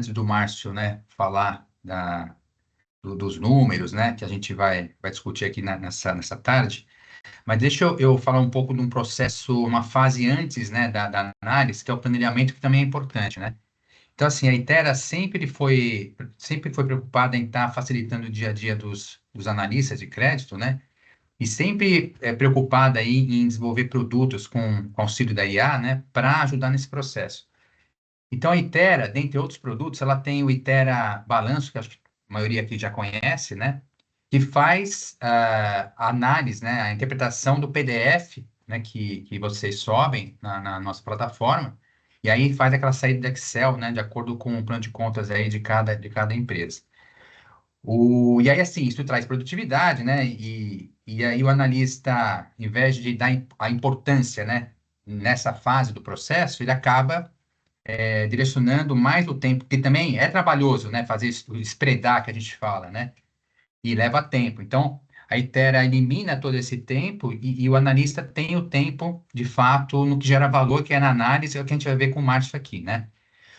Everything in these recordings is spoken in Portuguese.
antes do Márcio, né, falar dos números, né, que a gente vai discutir aqui nessa tarde, mas deixa eu falar um pouco de um processo, uma fase antes, né, da análise, que é o planejamento, que também é importante, né? Então, assim, a Itera sempre foi preocupada em estar facilitando o dia a dia dos analistas de crédito, né? E sempre é preocupada aí em desenvolver produtos com auxílio da IA, né, para ajudar nesse processo. Então, a Itera, dentre outros produtos, ela tem o Itera Balanço, que acho que a maioria aqui já conhece, né, que faz a análise, né, a interpretação do PDF, né, que vocês sobem na nossa plataforma, e aí faz aquela saída do Excel, né, de acordo com o plano de contas aí de cada empresa. E aí, assim, isso traz produtividade, né? E aí o analista, em vez de dar a importância, né, nessa fase do processo, ele acaba direcionando mais o tempo, porque também é trabalhoso, né, fazer isso, o spreadar que a gente fala, né? E leva tempo. Então, a Itera elimina todo esse tempo e o analista tem o tempo, de fato, no que gera valor, que é na análise, é o que a gente vai ver com o Márcio aqui, né?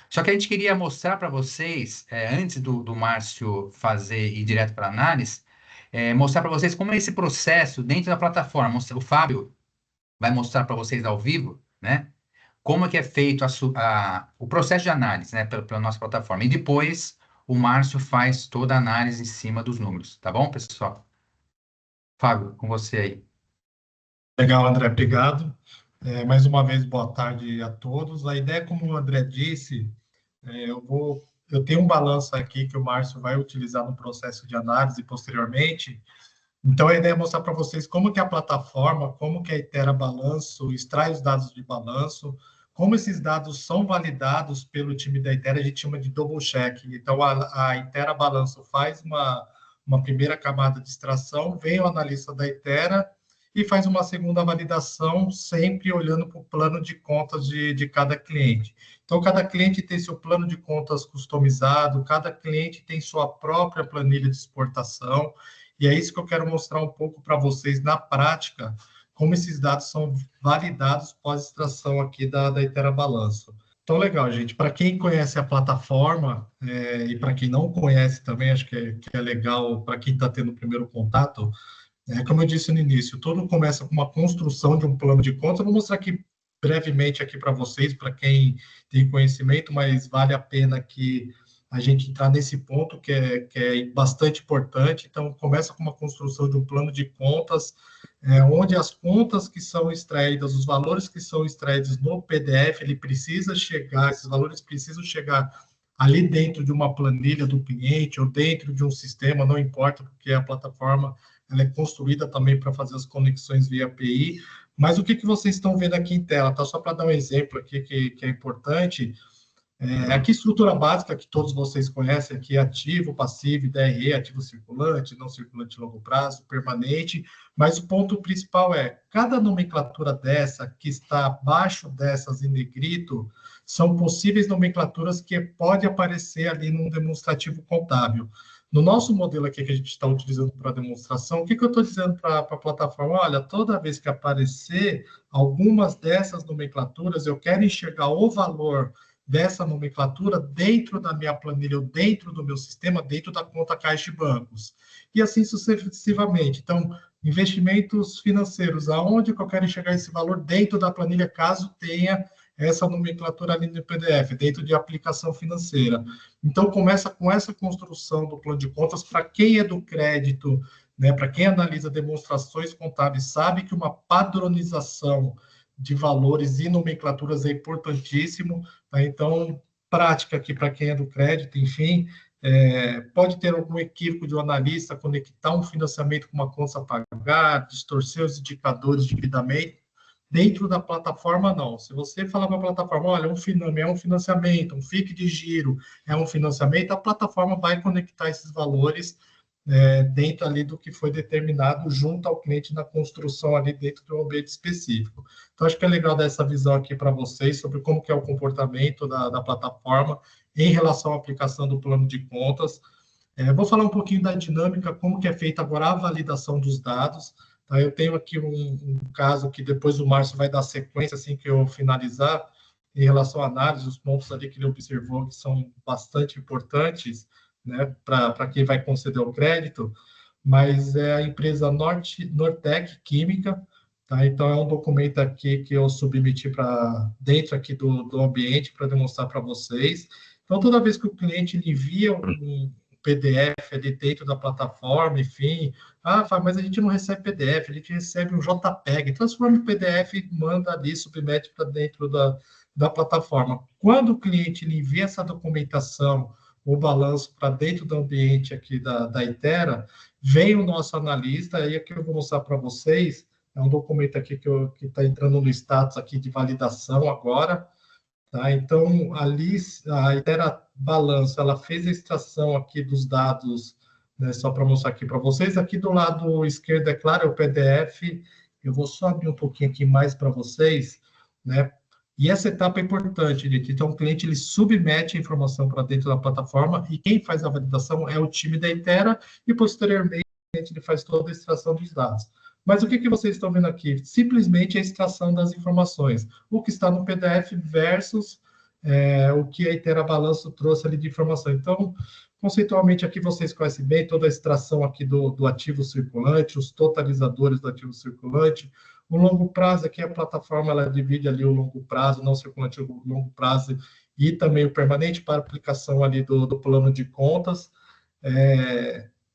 Só que a gente queria mostrar para vocês, antes do Márcio fazer e ir direto para a análise, mostrar para vocês como é esse processo dentro da plataforma. O Fábio vai mostrar para vocês ao vivo, né? Como é que é feito o processo de análise, né, pela nossa plataforma. E depois o Márcio faz toda a análise em cima dos números, tá bom, pessoal? Fábio, com você aí. Legal, André, obrigado. Mais uma vez, boa tarde a todos. A ideia, como o André disse, eu tenho um balanço aqui que o Márcio vai utilizar no processo de análise posteriormente. Então, a ideia é mostrar para vocês como que a plataforma, como que a Itera Balanço extrai os dados de balanço, como esses dados são validados pelo time da Itera, a gente chama de double check. Então, a Itera Balanço faz uma primeira camada de extração, vem o analista da Itera e faz uma segunda validação, sempre olhando para o plano de contas de cada cliente. Então, cada cliente tem seu plano de contas customizado, cada cliente tem sua própria planilha de exportação, e é isso que eu quero mostrar um pouco para vocês na prática, como esses dados são validados pós-extração aqui da Itera Balanço. Então, legal, gente. Para quem conhece a plataforma, e para quem não conhece também, acho que é legal para quem está tendo o primeiro contato, como eu disse no início, tudo começa com uma construção de um plano de contas. Eu vou mostrar aqui brevemente aqui para vocês, para quem tem conhecimento, mas vale a pena que a gente entrar nesse ponto que é bastante importante. Então, começa com uma construção de um plano de contas, onde as contas que são extraídas, os valores que são extraídos no PDF, ele precisa chegar, esses valores precisam chegar ali dentro de uma planilha do cliente ou dentro de um sistema, não importa, porque a plataforma ela é construída também para fazer as conexões via API. Mas o que vocês estão vendo aqui em tela, tá? Só para dar um exemplo aqui que é importante. Aqui, estrutura básica que todos vocês conhecem, aqui ativo, passivo, DRE, ativo circulante, não circulante de longo prazo, permanente, mas o ponto principal é, cada nomenclatura dessa, que está abaixo dessas em negrito, são possíveis nomenclaturas que pode aparecer ali num demonstrativo contábil. No nosso modelo aqui que a gente está utilizando para demonstração, o que eu estou dizendo para a plataforma? Olha, toda vez que aparecer algumas dessas nomenclaturas, eu quero enxergar o valor dessa nomenclatura dentro da minha planilha, ou dentro do meu sistema, dentro da conta caixa de bancos. E assim sucessivamente. Então, investimentos financeiros, aonde que eu quero enxergar esse valor dentro da planilha, caso tenha essa nomenclatura ali no PDF, dentro de aplicação financeira. Então, começa com essa construção do plano de contas. Para quem é do crédito, né, para quem analisa demonstrações contábeis, sabe que uma padronização de valores e nomenclaturas é importantíssimo. Tá? Então, prática aqui para quem é do crédito, enfim, pode ter algum equívoco de um analista conectar um financiamento com uma conta a pagar, distorcer os indicadores de endividamento. Dentro da plataforma, não. Se você falar para a plataforma, olha, é um financiamento, um FIC de giro é um financiamento, a plataforma vai conectar esses valores dentro ali do que foi determinado junto ao cliente na construção ali dentro de um ambiente específico. Então, acho que é legal dar essa visão aqui para vocês sobre como que é o comportamento da plataforma em relação à aplicação do plano de contas. Vou falar um pouquinho da dinâmica, como que é feita agora a validação dos dados. Tá? Eu tenho aqui um caso que depois o Márcio vai dar sequência, assim que eu finalizar, em relação à análise, os pontos ali que ele observou que são bastante importantes, né, para quem vai conceder o crédito, mas é a empresa Nortec Química, tá? Então, é um documento aqui que eu submeti para dentro aqui do ambiente para demonstrar para vocês. Então, toda vez que o cliente envia um PDF ali dentro da plataforma, enfim, Fábio, mas a gente não recebe PDF, a gente recebe um JPEG, transforma o PDF e manda ali, submete para dentro da plataforma. Quando o cliente lhe envia essa documentação, o balanço para dentro do ambiente aqui da Itera, vem o nosso analista, aí aqui eu vou mostrar para vocês, é um documento aqui que está entrando no status aqui de validação agora, tá? Então, ali, a Itera Balanço, ela fez a extração aqui dos dados, né, só para mostrar aqui para vocês. Aqui do lado esquerdo, é claro, é o PDF. Eu vou só abrir um pouquinho aqui mais para vocês, né? E essa etapa é importante, gente. Então, o cliente ele submete a informação para dentro da plataforma e quem faz a validação é o time da Itera e, posteriormente, ele faz toda a extração dos dados. Mas o que vocês estão vendo aqui? Simplesmente a extração das informações. O que está no PDF versus o que a Itera Balanço trouxe ali de informação. Então, conceitualmente, aqui vocês conhecem bem toda a extração aqui do ativo circulante, os totalizadores do ativo circulante. O longo prazo, aqui a plataforma ela divide ali o longo prazo, não circulante, o longo prazo e também o permanente para aplicação ali do plano de contas.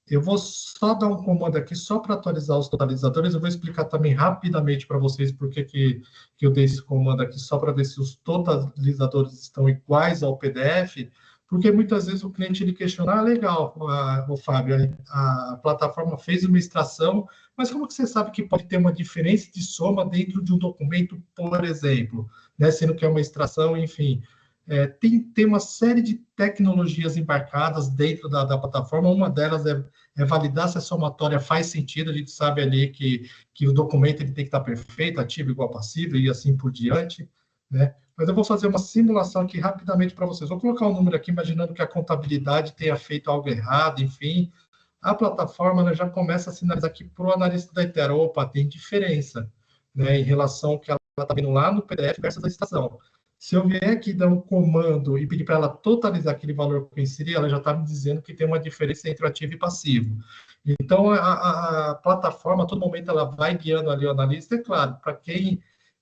Eu vou só dar um comando aqui, só para atualizar os totalizadores. Eu vou explicar também rapidamente para vocês por que eu dei esse comando aqui, só para ver se os totalizadores estão iguais ao PDF, porque muitas vezes o cliente ele questiona, legal, o Fábio, a plataforma fez uma extração, mas como que você sabe que pode ter uma diferença de soma dentro de um documento, por exemplo, né, sendo que é uma extração, enfim. Tem uma série de tecnologias embarcadas dentro da plataforma, uma delas é validar se a somatória faz sentido, a gente sabe ali que o documento ele tem que estar perfeito, ativo igual passivo e assim por diante, né? Mas eu vou fazer uma simulação aqui rapidamente para vocês. Vou colocar um número aqui, imaginando que a contabilidade tenha feito algo errado, enfim. A plataforma ela já começa a sinalizar aqui para o analista da Itera, opa, tem diferença, né, em relação ao que ela está vendo lá no PDF versus a estação. Se eu vier aqui dar um comando e pedir para ela totalizar aquele valor que eu inseri, ela já está me dizendo que tem uma diferença entre o ativo e passivo. Então, a plataforma, a todo momento, ela vai guiando ali o analista. É claro, para quem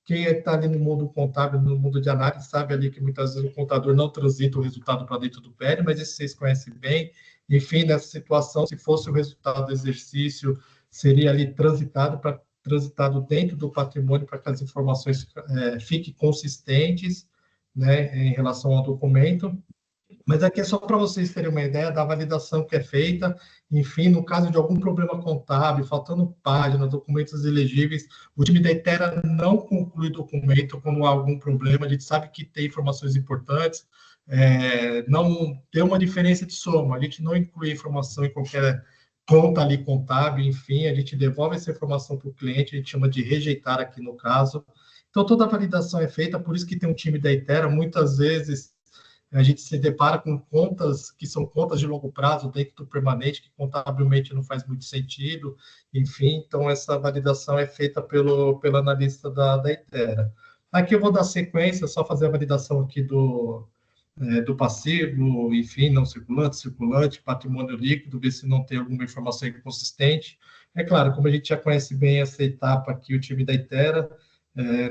está ali no mundo contábil, no mundo de análise, sabe ali que muitas vezes o contador não transita o resultado para dentro do PL, mas isso vocês conhecem bem. Enfim, nessa situação, se fosse o resultado do exercício, seria ali transitado dentro do patrimônio para que as informações fiquem consistentes, né, em relação ao documento. Mas aqui é só para vocês terem uma ideia da validação que é feita. Enfim, no caso de algum problema contábil, faltando páginas, documentos ilegíveis, o time da Itera não conclui documento quando há algum problema. A gente sabe que tem informações importantes, não tem uma diferença de soma. A gente não inclui informação em qualquer conta ali contábil, enfim, a gente devolve essa informação para o cliente, a gente chama de rejeitar aqui no caso. Então, toda a validação é feita, por isso que tem um time da Itera, muitas vezes a gente se depara com contas que são contas de longo prazo, dentro do permanente, que contabilmente não faz muito sentido, enfim, então essa validação é feita pelo analista da Itera. Aqui eu vou dar sequência, só fazer a validação aqui do passivo, enfim, não circulante, circulante, patrimônio líquido, ver se não tem alguma informação inconsistente. É claro, como a gente já conhece bem essa etapa aqui, o time da Itera,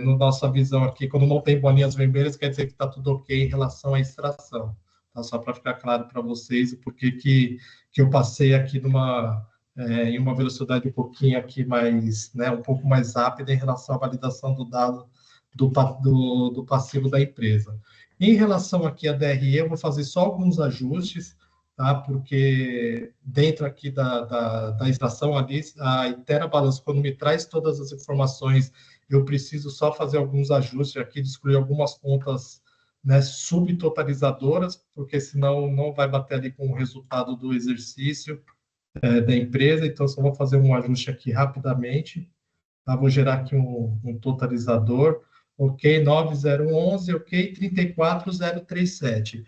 no nossa visão aqui, quando não tem bolinhas vermelhas, quer dizer que está tudo ok em relação à extração. Tá? Só para ficar claro para vocês o porquê que eu passei aqui em uma velocidade um pouquinho aqui mais, né, um pouco mais rápida em relação à validação do dado do passivo da empresa. Em relação aqui à DRE, eu vou fazer só alguns ajustes, tá? Porque dentro aqui da extração ali, a Itera Balanço, quando me traz todas as informações, eu preciso só fazer alguns ajustes aqui, de excluir algumas contas, né, subtotalizadoras, porque senão não vai bater ali com o resultado do exercício da empresa, então só vou fazer um ajuste aqui rapidamente, tá? Vou gerar aqui um totalizador, ok, 9011, ok, 34037.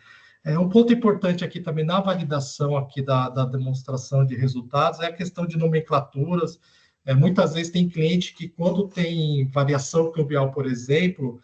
Um ponto importante aqui também na validação aqui da demonstração de resultados é a questão de nomenclaturas. Muitas vezes tem cliente que, quando tem variação cambial, por exemplo,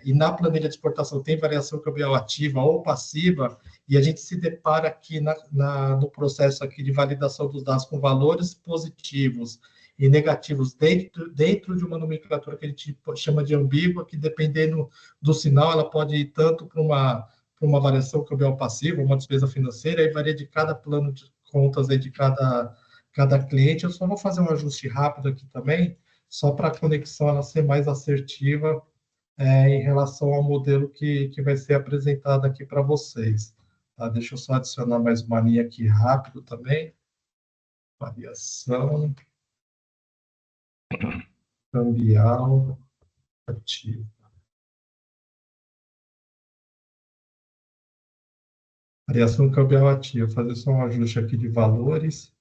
e na planilha de exportação tem variação cambial ativa ou passiva, e a gente se depara aqui no processo aqui de validação dos dados com valores positivos e negativos dentro de uma nomenclatura que a gente chama de ambígua, que dependendo do sinal, ela pode ir tanto para uma variação cambial passiva, uma despesa financeira, aí varia de cada plano de contas aí de cada cliente. Eu só vou fazer um ajuste rápido aqui também, só para a conexão ela ser mais assertiva em relação ao modelo que vai ser apresentado aqui para vocês. Tá? Deixa eu só adicionar mais uma linha aqui rápido também. Variação cambial ativa. Variação cambial ativa. Fazer só um ajuste aqui de valores.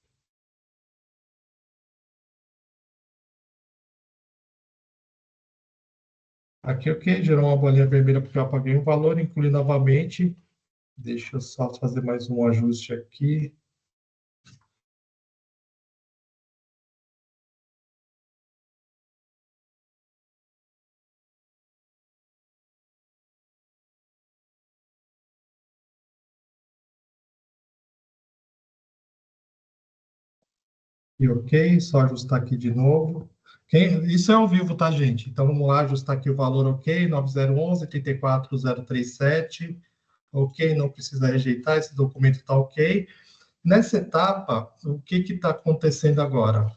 Aqui, ok, gerou uma bolinha vermelha porque eu apaguei um valor, incluí novamente. Deixa eu só fazer mais um ajuste aqui. E ok, só ajustar aqui de novo. Isso é ao vivo, tá, gente? Então, vamos lá, ajustar aqui o valor ok, 9011, 84037. Ok, não precisa rejeitar, esse documento está ok. Nessa etapa, o que está acontecendo agora?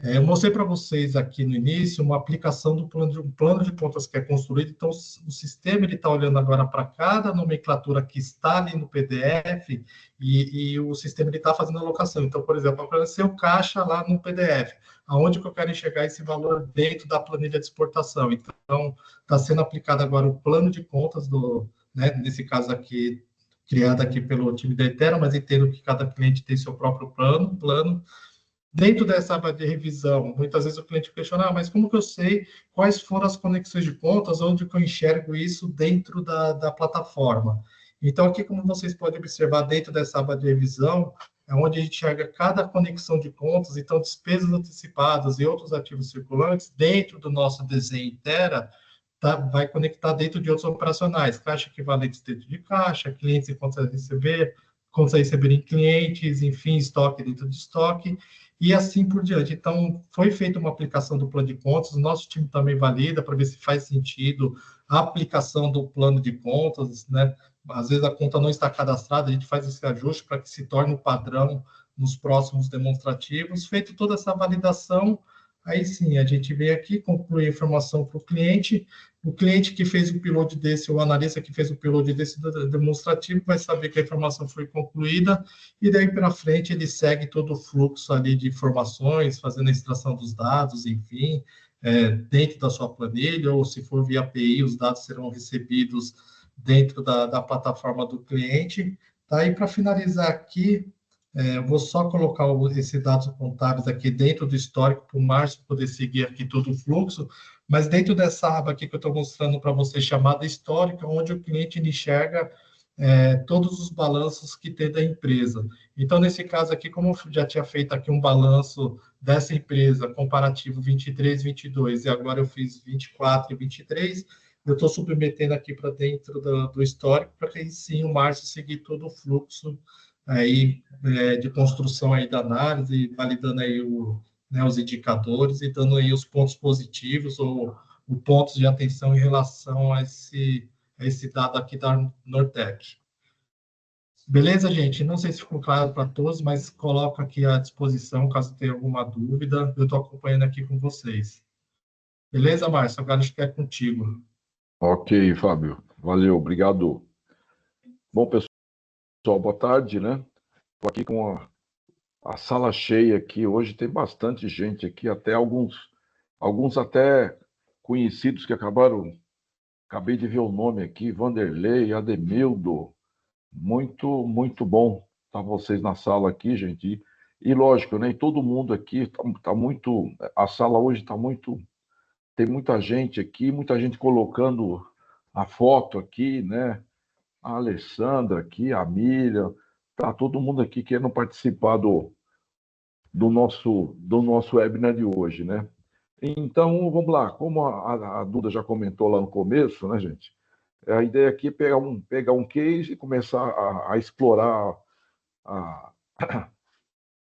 Eu mostrei para vocês aqui no início uma aplicação do um plano de contas que é construído, então o sistema está olhando agora para cada nomenclatura que está ali no PDF e o sistema está fazendo a alocação. Então, por exemplo, apareceu o caixa lá no PDF, aonde que eu quero enxergar esse valor dentro da planilha de exportação. Então, está sendo aplicado agora o plano de contas nesse caso aqui, criado aqui pelo time da Etera, mas entendo que cada cliente tem seu próprio plano. Dentro dessa aba de revisão, muitas vezes o cliente questiona, mas como que eu sei quais foram as conexões de contas, onde que eu enxergo isso dentro da plataforma? Então, aqui, como vocês podem observar, dentro dessa aba de revisão, é onde a gente enxerga cada conexão de contas, então, despesas antecipadas e outros ativos circulantes, dentro do nosso desenho Itera, vai conectar dentro de outros operacionais, caixa equivalentes dentro de caixa, clientes e contas a receber em clientes, enfim, estoque dentro de estoque, e assim por diante. Então, foi feita uma aplicação do plano de contas, o nosso time também valida para ver se faz sentido a aplicação do plano de contas, né? Às vezes a conta não está cadastrada, a gente faz esse ajuste para que se torne um padrão nos próximos demonstrativos. Feito toda essa validação, aí sim, a gente vem aqui, conclui a informação para o cliente que fez o upload desse, o analista que fez o upload desse demonstrativo, vai saber que a informação foi concluída, e daí para frente ele segue todo o fluxo ali de informações, fazendo a extração dos dados, enfim, dentro da sua planilha, ou se for via API, os dados serão recebidos dentro da plataforma do cliente. Tá? E para finalizar aqui, eu vou só colocar esses dados contábeis aqui dentro do histórico para o Márcio poder seguir aqui todo o fluxo, mas dentro dessa aba aqui que eu estou mostrando para vocês, chamada histórica, onde o cliente enxerga todos os balanços que tem da empresa. Então, nesse caso aqui, como eu já tinha feito aqui um balanço dessa empresa, comparativo 23, 22, e agora eu fiz 24 e 23, eu estou submetendo aqui para dentro do histórico, para que aí sim o Márcio seguir todo o fluxo aí, de construção aí da análise, validando aí os indicadores e dando aí os pontos positivos ou pontos de atenção em relação a esse dado aqui da Nortec. Beleza, gente? Não sei se ficou claro para todos, mas coloco aqui à disposição caso tenha alguma dúvida. Eu estou acompanhando aqui com vocês. Beleza, Márcio? Agora acho que é contigo. Ok, Fábio. Valeu, obrigado. Bom, pessoal, boa tarde, né? Estou aqui com a sala cheia aqui. Hoje tem bastante gente aqui, até alguns até conhecidos que acabei de ver o nome aqui, Vanderlei, Ademildo. Muito, muito bom estar vocês na sala aqui, gente. E lógico, né? Todo mundo aqui tá muito. A sala hoje está muito. Tem muita gente aqui, muita gente colocando a foto aqui, né? A Alessandra aqui, a Miriam, tá todo mundo aqui querendo participar do nosso webinar de hoje, né? Então, vamos lá. Como a Duda já comentou lá no começo, né, gente? A ideia aqui é pegar um case e começar a explorar a,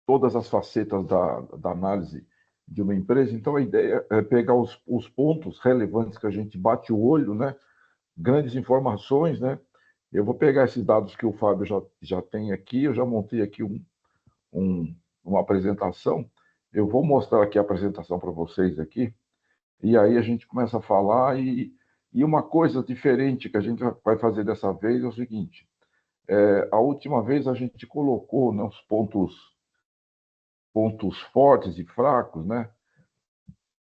todas as facetas da análise de uma empresa. Então, a ideia é pegar os pontos relevantes que a gente bate o olho, né? Grandes informações, né? Eu vou pegar esses dados que o Fábio já tem aqui, eu já montei aqui uma apresentação. Eu vou mostrar aqui a apresentação para vocês aqui, e aí a gente começa a falar, e uma coisa diferente que a gente vai fazer dessa vez é o seguinte, a última vez a gente colocou, né, os pontos fortes e fracos, né?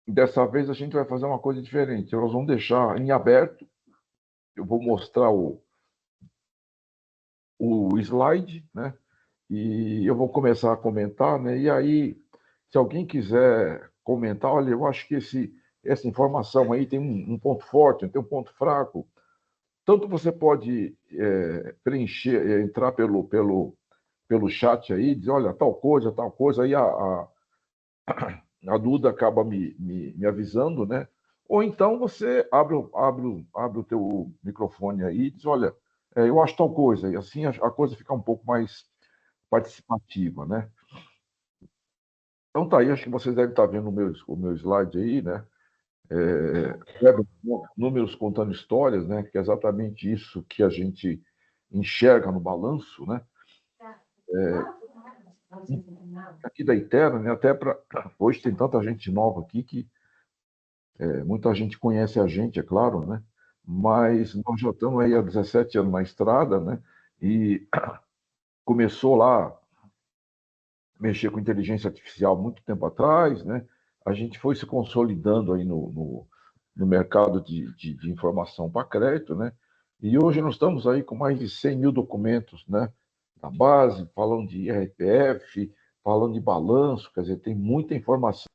Dessa vez a gente vai fazer uma coisa diferente, nós vamos deixar em aberto, eu vou mostrar o slide, né? E eu vou começar a comentar, né? E aí, se alguém quiser comentar, olha, eu acho que essa informação aí tem um ponto forte, tem um ponto fraco. Tanto você pode preencher, entrar pelo chat aí, dizer, olha, tal coisa, aí a Duda acaba me avisando, né? Ou então você abre o teu microfone aí e diz, olha, eu acho tal coisa, e assim a coisa fica um pouco mais participativa, né? Então tá aí, acho que vocês devem estar vendo o meu slide aí, né? Números contando histórias, né? Que é exatamente isso que a gente enxerga no balanço, né? Aqui da Iterra, né? Até para hoje tem tanta gente nova aqui que muita gente conhece a gente, é claro, né? Mas nós já estamos aí há 17 anos na estrada, né? E começou lá mexer com inteligência artificial muito tempo atrás, né? A gente foi se consolidando aí no mercado de informação para crédito, né? E hoje nós estamos aí com mais de 100 mil documentos, né? Da base, falando de IRPF, falando de balanço, quer dizer, tem muita informação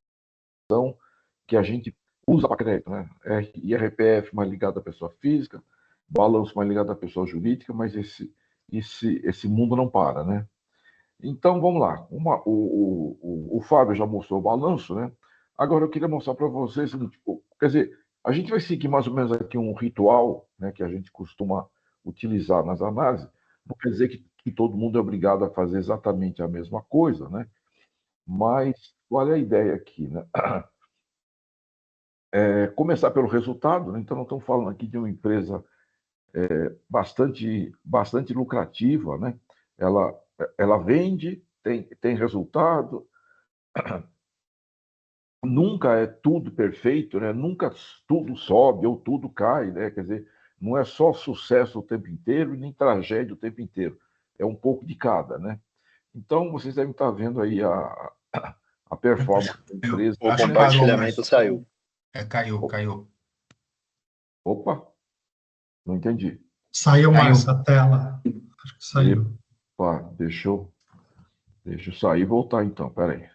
que a gente usa para crédito, né? IRPF mais ligado à pessoa física, balanço mais ligado à pessoa jurídica, mas esse mundo não para, né? Então, vamos lá. O Fábio já mostrou o balanço, né? Agora eu queria mostrar para vocês, quer dizer, a gente vai seguir mais ou menos aqui um ritual, né, que a gente costuma utilizar nas análises. Não quer dizer que todo mundo é obrigado a fazer exatamente a mesma coisa, né? Mas qual é a ideia aqui, né? Começar pelo resultado, né? Então, nós estamos falando aqui de uma empresa bastante lucrativa, né? Ela vende, tem resultado, nunca é tudo perfeito, né? Nunca tudo sobe ou tudo cai, né? Quer dizer, não é só sucesso o tempo inteiro e nem tragédia o tempo inteiro. É um pouco de cada, né? Então, vocês devem estar vendo aí a performance da empresa. O compartilhamento saiu. Caiu. Opa, não entendi. Saiu, Márcio, a tela. Acho que saiu. Opa, deixa eu sair e voltar então, peraí.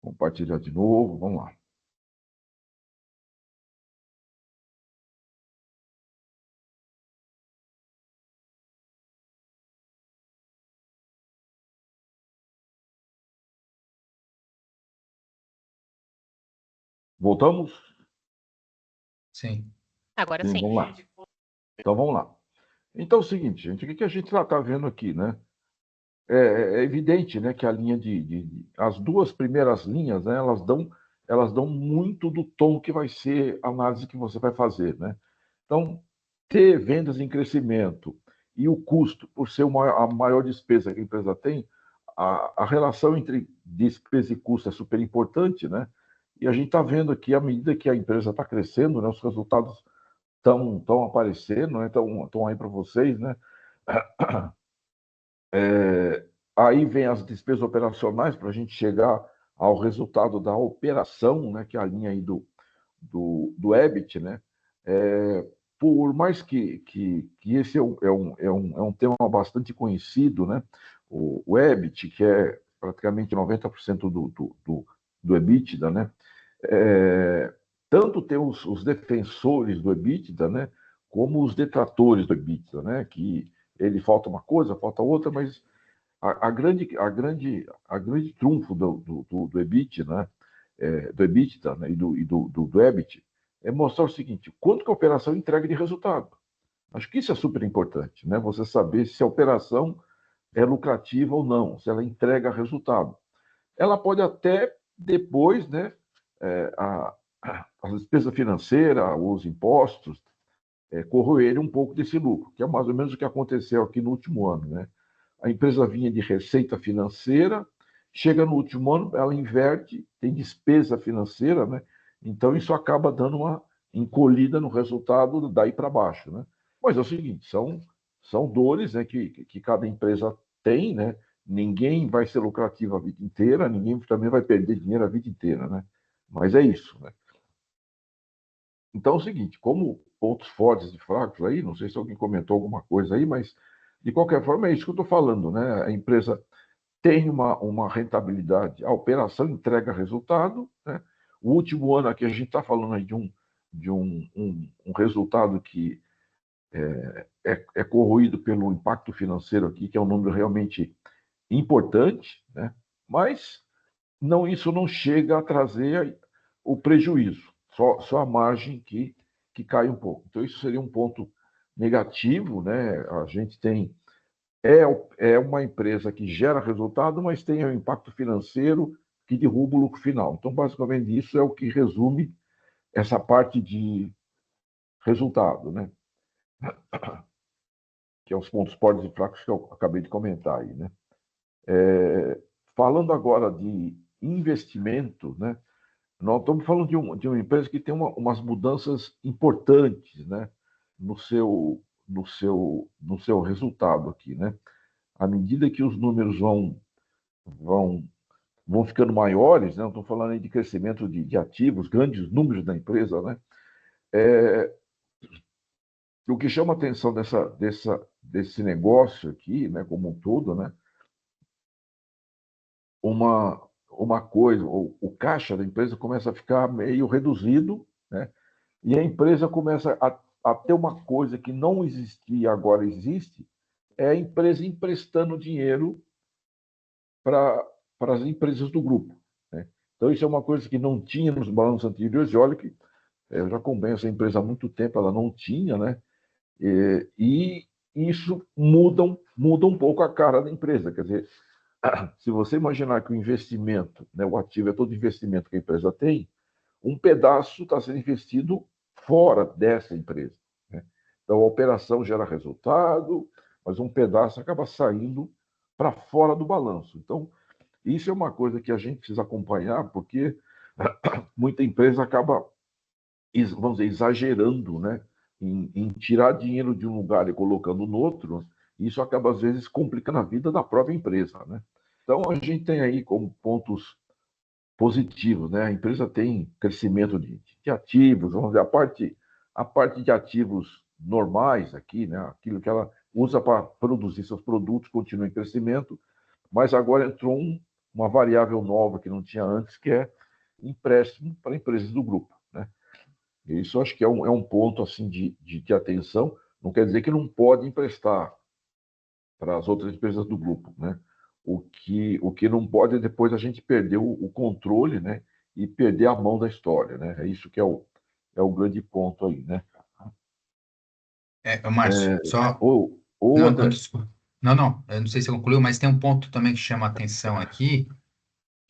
Compartilhar de novo, vamos lá. Voltamos? Sim. Agora sim. Vamos lá. Então vamos lá. Então é o seguinte, gente, o que a gente está vendo aqui, né? É evidente, né, que a linha as duas primeiras linhas, né, elas dão muito do tom que vai ser a análise que você vai fazer, né? Então, ter vendas em crescimento e o custo, por ser a maior despesa que a empresa tem, a relação entre despesa e custo é super importante, né? E a gente está vendo aqui, à medida que a empresa está crescendo, né, os resultados estão aparecendo, né, estão aí para vocês, né? Aí vem as despesas operacionais para a gente chegar ao resultado da operação, né, que é a linha aí do EBIT, né? Por mais que esse é um tema bastante conhecido, né? O EBIT, que é praticamente 90% do EBITDA, né? Tanto tem os defensores do EBITDA, né? Como os detratores do EBITDA, né? Que ele falta uma coisa, falta outra, mas a grande trunfo do EBIT, né? Do EBITDA, né? Do EBIT, é mostrar o seguinte: quanto que a operação entrega de resultado. Acho que isso é super importante, né? Você saber se a operação é lucrativa ou não, se ela entrega resultado. Ela pode até depois, né? A despesa financeira, os impostos, corroer um pouco desse lucro, que é mais ou menos o que aconteceu aqui no último ano, né? A empresa vinha de receita financeira, chega no último ano, ela inverte, tem despesa financeira, né? Então isso acaba dando uma encolhida no resultado daí para baixo, né? Mas é o seguinte, são dores, né, que cada empresa tem, né? Ninguém vai ser lucrativo a vida inteira, ninguém também vai perder dinheiro a vida inteira, né? Mas é isso, né? Então é o seguinte, como pontos fortes e fracos aí, não sei se alguém comentou alguma coisa aí, mas de qualquer forma é isso que eu estou falando, né? A empresa tem uma rentabilidade, a operação entrega resultado, né? O último ano aqui a gente está falando aí de um resultado que é corroído pelo impacto financeiro aqui, que é um número realmente importante, né? Mas isso não chega a trazer o prejuízo, só a margem que cai um pouco. Então, isso seria um ponto negativo, né? A gente tem. É uma empresa que gera resultado, mas tem um impacto financeiro que derruba o lucro final. Então, basicamente, isso é o que resume essa parte de resultado, né? Que é os pontos fortes e fracos que eu acabei de comentar aí, né? Falando agora de investimento, né? Nós estamos falando de uma empresa que tem umas mudanças importantes, né, no seu resultado aqui, né? À medida que os números vão, vão ficando maiores, né? Estou falando aí de crescimento de ativos, grandes números da empresa, né? O que chama a atenção desse negócio aqui, né, como um todo, né? Uma coisa, o caixa da empresa começa a ficar meio reduzido, né? E a empresa começa a ter uma coisa que não existia e agora existe, é a empresa emprestando dinheiro para as empresas do grupo, né? Então, isso é uma coisa que não tinha nos balanços anteriores, e olha que eu já acompanho essa empresa há muito tempo, ela não tinha, né? E isso muda um pouco a cara da empresa, quer dizer, se você imaginar que o investimento, né, o ativo é todo investimento que a empresa tem, um pedaço está sendo investido fora dessa empresa, né? Então, a operação gera resultado, mas um pedaço acaba saindo para fora do balanço. Então, isso é uma coisa que a gente precisa acompanhar, porque muita empresa acaba, vamos dizer, exagerando, né, em tirar dinheiro de um lugar e colocando no outro. Isso acaba, às vezes, complicando a vida da própria empresa, né? Então, a gente tem aí como pontos positivos, né? A empresa tem crescimento de ativos, vamos dizer, a parte de ativos normais aqui, né? Aquilo que ela usa para produzir seus produtos continua em crescimento, mas agora entrou uma variável nova que não tinha antes, que é empréstimo para empresas do grupo, né? E isso acho que é um ponto assim de atenção. Não quer dizer que não pode emprestar para as outras empresas do grupo, né? O que não pode é depois a gente perder o controle, né? E perder a mão da história, né? É isso que é o grande ponto aí, né? Márcio, só. Ou Não, André, desculpa. Não, eu não sei se você concluiu, mas tem um ponto também que chama a atenção aqui,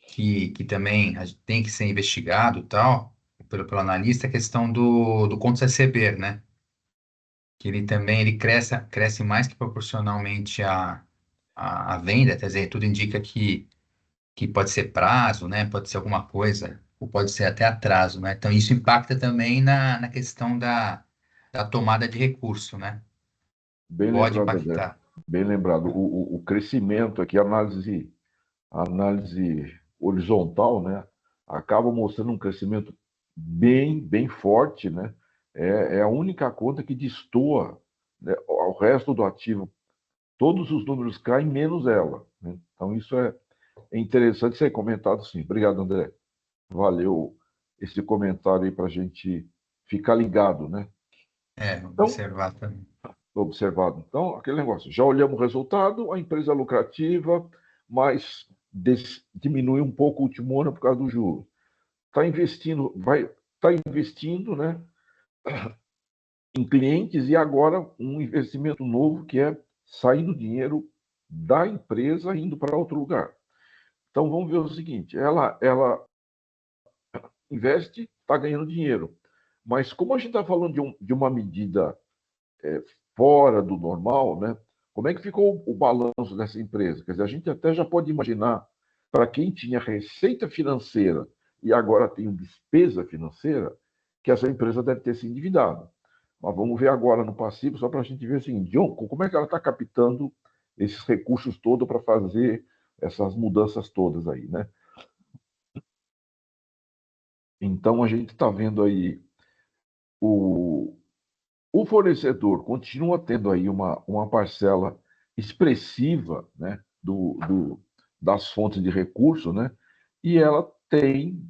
que também tem que ser investigado, e tal, pelo analista, a questão do contas a receber, né? Que ele também ele cresce mais que proporcionalmente à venda, quer dizer, tudo indica que pode ser prazo, né? Pode ser alguma coisa, ou pode ser até atraso, né? Então, isso impacta também na questão da tomada de recurso, né? bem Pode lembrado, André, impactar. bem lembrado. O crescimento aqui, a análise horizontal, né? Acaba mostrando um crescimento bem forte, né? É a única conta que destoa, né, ao resto do ativo. Todos os números caem, menos ela, né? Então, isso é interessante ser comentado, sim. Obrigado, André. Valeu esse comentário aí para a gente ficar ligado, né? Vamos Então, observar também. observado. Então, aquele negócio, já olhamos o resultado, a empresa é lucrativa, mas diminui um pouco o último ano por causa do juro. Está investindo, né, em clientes e agora um investimento novo que é saindo dinheiro da empresa indo para outro lugar. Então vamos ver o seguinte, ela investe, está ganhando dinheiro, mas como a gente está falando de uma medida fora do normal, né? Como é que ficou o balanço dessa empresa? Quer dizer, a gente até já pode imaginar, para quem tinha receita financeira e agora tem despesa financeira, que essa empresa deve ter se endividado. Mas vamos ver agora no passivo, só para a gente ver assim, como é que ela está captando esses recursos todos para fazer essas mudanças todas aí, né? Então, a gente está vendo aí o fornecedor continua tendo aí uma parcela expressiva, né, das fontes de recurso, né, e ela tem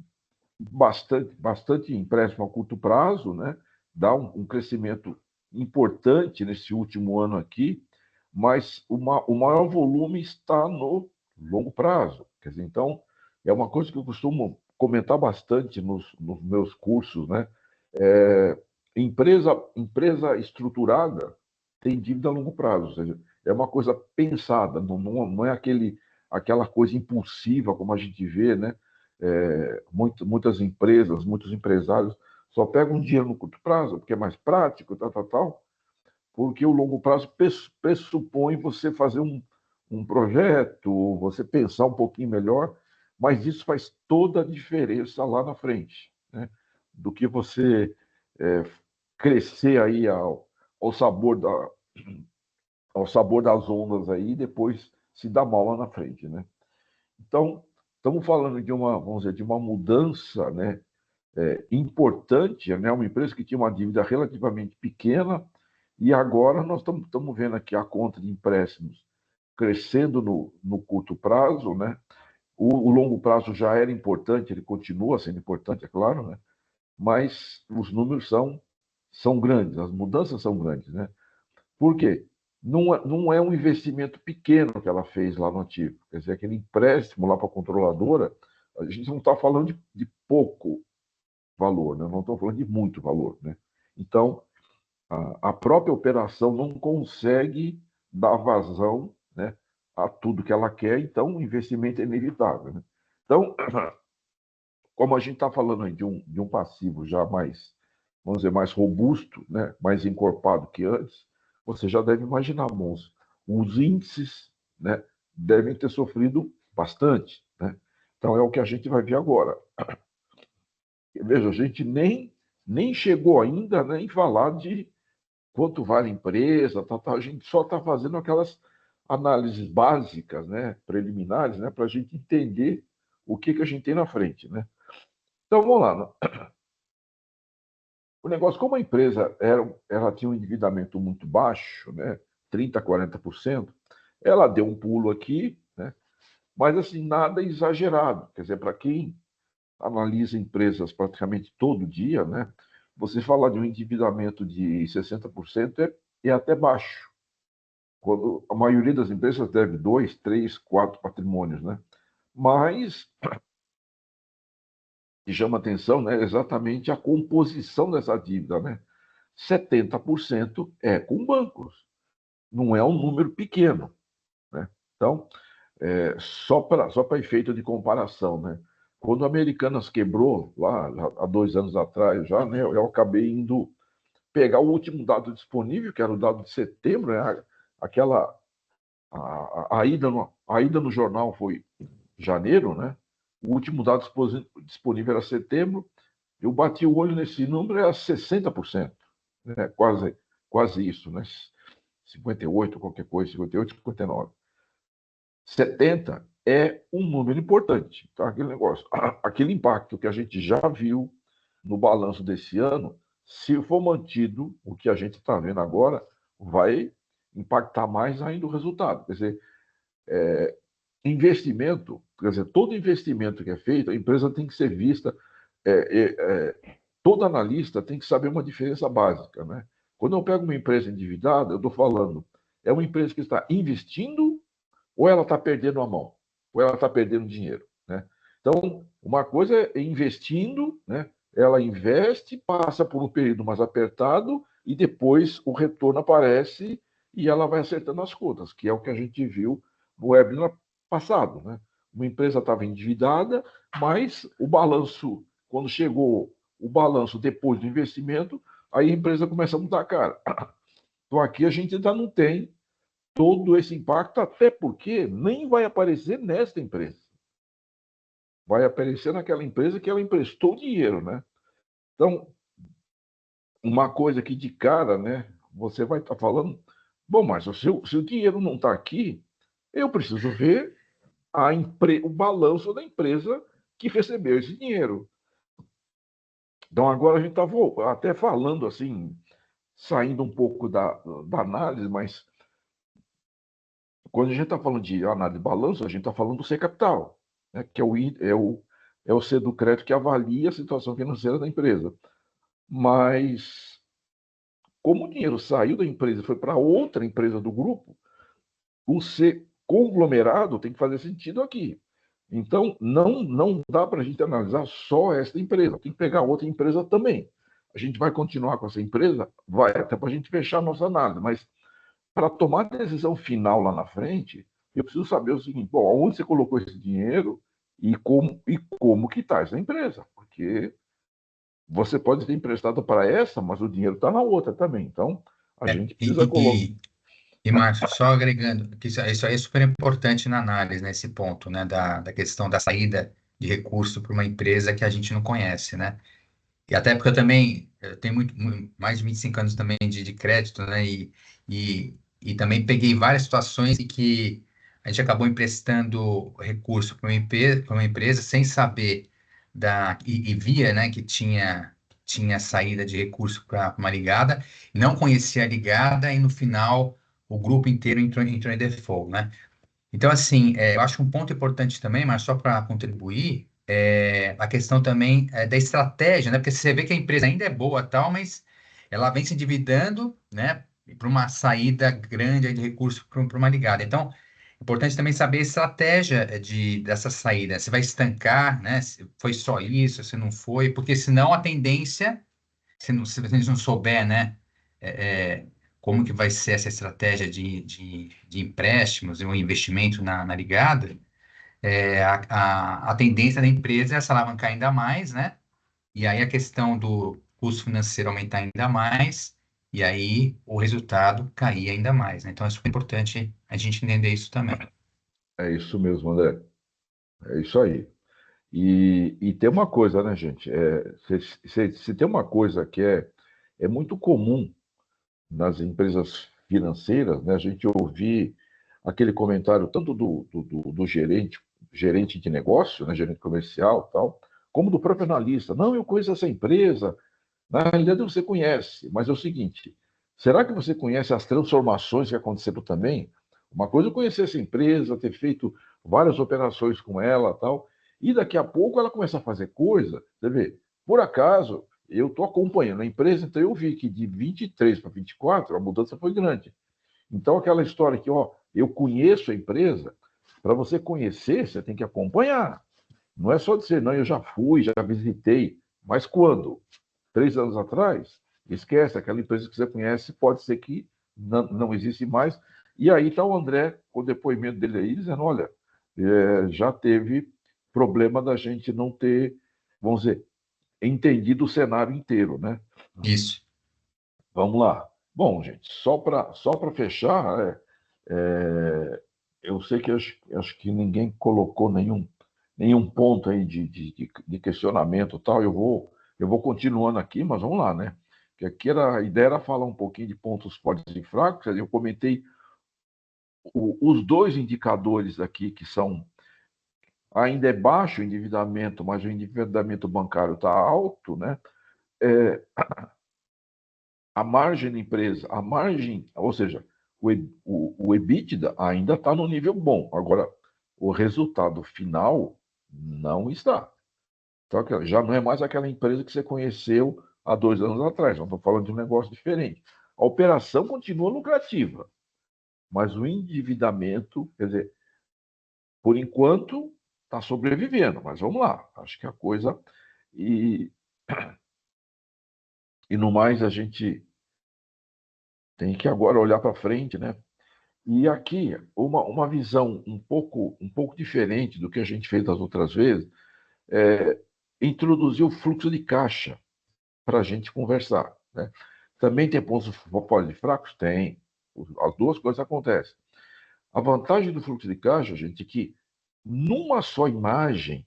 bastante empréstimo a curto prazo, né, dá um crescimento importante nesse último ano aqui, mas o maior volume está no longo prazo. Quer dizer, então, é uma coisa que eu costumo comentar bastante nos meus cursos, né? Empresa estruturada tem dívida a longo prazo, ou seja, é uma coisa pensada, não é aquela coisa impulsiva como a gente vê, né? Muitas empresas, muitos empresários só pegam dinheiro no curto prazo, porque é mais prático, tal, porque o longo prazo pressupõe você fazer um projeto, você pensar um pouquinho melhor, mas isso faz toda a diferença lá na frente, né? Do que você crescer aí ao sabor das ondas aí e depois se dar mal lá na frente, né? Então, estamos falando vamos dizer, de uma mudança, né, importante, né? Uma empresa que tinha uma dívida relativamente pequena e agora nós estamos vendo aqui a conta de empréstimos crescendo no curto prazo, né? O longo prazo já era importante, ele continua sendo importante, é claro, né? Mas os números são grandes, as mudanças são grandes, né? Por quê? Não é um investimento pequeno que ela fez lá no ativo. Quer dizer, aquele empréstimo lá para a controladora, a gente não está falando de pouco valor, né? Não estamos falando de muito valor, né? Então, a própria operação não consegue dar vazão, né, a tudo que ela quer, então o investimento é inevitável, né? Então, como a gente está falando aí de um passivo já mais, vamos dizer, mais robusto, né, mais encorpado que antes, você já deve imaginar, Monzo, os índices, né, devem ter sofrido bastante, né? Então é o que a gente vai ver agora. Veja, a gente nem chegou ainda, né, em falar de quanto vale a empresa, a gente só está fazendo aquelas análises básicas, né, preliminares, né, para a gente entender o que a gente tem na frente, né? Então vamos lá, né? O negócio, como a empresa ela tinha um endividamento muito baixo, né, 30%, 40%, ela deu um pulo aqui, né, mas assim, nada exagerado. Quer dizer, para quem analisa empresas praticamente todo dia, né, você falar de um endividamento de 60% é até baixo, quando a maioria das empresas deve 2, 3, 4 patrimônios, né? Mas que chama atenção, né, exatamente a composição dessa dívida, né? 70% é com bancos. Não é um número pequeno, né? Então, só para efeito de comparação, né? Quando a Americanas quebrou, lá há 2 anos atrás já, né, eu acabei indo pegar o último dado disponível, que era o dado de setembro, né? Aquela a ida no jornal foi em janeiro, né? O último dado disponível era setembro. Eu bati o olho nesse número, era 60%, né? Quase isso, né? 58, qualquer coisa, 58, 59. 70 é um número importante, tá? Aquele negócio, aquele impacto que a gente já viu no balanço desse ano, se for mantido o que a gente está vendo agora, vai impactar mais ainda o resultado. Quer dizer, investimento, quer dizer, todo investimento que é feito, a empresa tem que ser vista, todo analista tem que saber uma diferença básica, né? Quando eu pego uma empresa endividada, eu estou falando, é uma empresa que está investindo ou ela está perdendo a mão? Ou ela está perdendo dinheiro, né? Então, uma coisa é investindo, né? Ela investe, passa por um período mais apertado e depois o retorno aparece e ela vai acertando as contas, que é o que a gente viu no webinar passado, né? Uma empresa estava endividada, mas o balanço, quando chegou o balanço depois do investimento, aí a empresa começa a mudar a cara. Então aqui a gente ainda não tem todo esse impacto, até porque nem vai aparecer nesta empresa. Vai aparecer naquela empresa que ela emprestou dinheiro, né? Então, uma coisa que de cara, né? Você vai estar falando, bom, mas se o dinheiro não está aqui, eu preciso ver o balanço da empresa que recebeu esse dinheiro. Então, agora a gente está até falando assim, saindo um pouco da análise, mas quando a gente está falando de análise de balanço, a gente está falando do C-Capital, né, que é o C do crédito que avalia a situação financeira da empresa. Mas, como o dinheiro saiu da empresa e foi para outra empresa do grupo, o C conglomerado tem que fazer sentido aqui. Então, não dá para a gente analisar só esta empresa, tem que pegar outra empresa também. A gente vai continuar com essa empresa? Vai, até para a gente fechar a nossa análise, mas para tomar a decisão final lá na frente, eu preciso saber o seguinte: bom, onde você colocou esse dinheiro e como que está essa empresa? Porque você pode ter emprestado para essa, mas o dinheiro está na outra também. Então, a É, gente precisa colocar. Márcio, só agregando, que isso aí é super importante na análise, nesse ponto, né, da questão da saída de recurso para uma empresa que a gente não conhece, né? E até porque eu tenho mais de 25 anos também de crédito, né? E também peguei várias situações em que a gente acabou emprestando recurso para uma empresa sem saber e via, né, que tinha saída de recurso para uma ligada, não conhecia a ligada e no final o grupo inteiro entrou em default, né? Então, assim, eu acho que um ponto importante também, mas só para contribuir, é a questão também da estratégia, né? Porque você vê que a empresa ainda é boa, tal, mas ela vem se endividando, né? Para uma saída grande aí de recursos para uma ligada. Então, é importante também saber a estratégia dessa saída. Se vai estancar, né? Se foi só isso, se não foi, porque senão a tendência se a gente não souber, né, é, é, como que vai ser essa estratégia de empréstimos e um investimento na ligada, a tendência da empresa é se alavancar ainda mais, né? E aí a questão do custo financeiro aumentar ainda mais, e aí o resultado cair ainda mais, né? Então é super importante a gente entender isso também. É isso mesmo, André. É isso aí. E tem uma coisa, né, gente? Se tem uma coisa que é muito comum nas empresas financeiras, né, a gente ouvir aquele comentário tanto do gerente de negócio, né, gerente comercial, tal, como do próprio analista. Não, eu conheço essa empresa. Na realidade, você conhece, mas é o seguinte: será que você conhece as transformações que aconteceram também? Uma coisa é conhecer essa empresa, ter feito várias operações com ela, tal, e daqui a pouco ela começa a fazer coisa. Você vê, por acaso, eu estou acompanhando a empresa, então eu vi que de 23 para 24 a mudança foi grande. Então, aquela história que, ó, eu conheço a empresa, para você conhecer, você tem que acompanhar. Não é só dizer, não, eu já fui, já visitei, mas quando? 3 anos atrás? Esquece, aquela empresa que você conhece pode ser que não existe mais. E aí está o André, com o depoimento dele aí, dizendo, olha, já teve problema da gente não ter, vamos dizer, entendido o cenário inteiro, né? Isso. Vamos lá. Bom, gente, só para fechar, eu sei que acho que ninguém colocou nenhum ponto aí de questionamento e tal. Eu vou continuando aqui, mas vamos lá, né? Que aqui a ideia era falar um pouquinho de pontos fortes e fracos. Eu comentei os dois indicadores aqui que são ainda é baixo o endividamento, mas o endividamento bancário está alto, né? É, a margem da empresa, ou seja, o EBITDA ainda está no nível bom. Agora, o resultado final não está. Então, já não é mais aquela empresa que você conheceu há 2 anos atrás. Não estou falando de um negócio diferente. a operação continua lucrativa, mas o endividamento, quer dizer, por enquanto, está sobrevivendo, mas vamos lá, acho que a coisa... E no mais, a gente tem que agora olhar para frente, né? E aqui, uma visão um pouco diferente do que a gente fez das outras vezes, introduzir o fluxo de caixa para a gente conversar, né? Também tem pontos fortes e fracos? Tem. As duas coisas acontecem. A vantagem do fluxo de caixa, gente, é que numa só imagem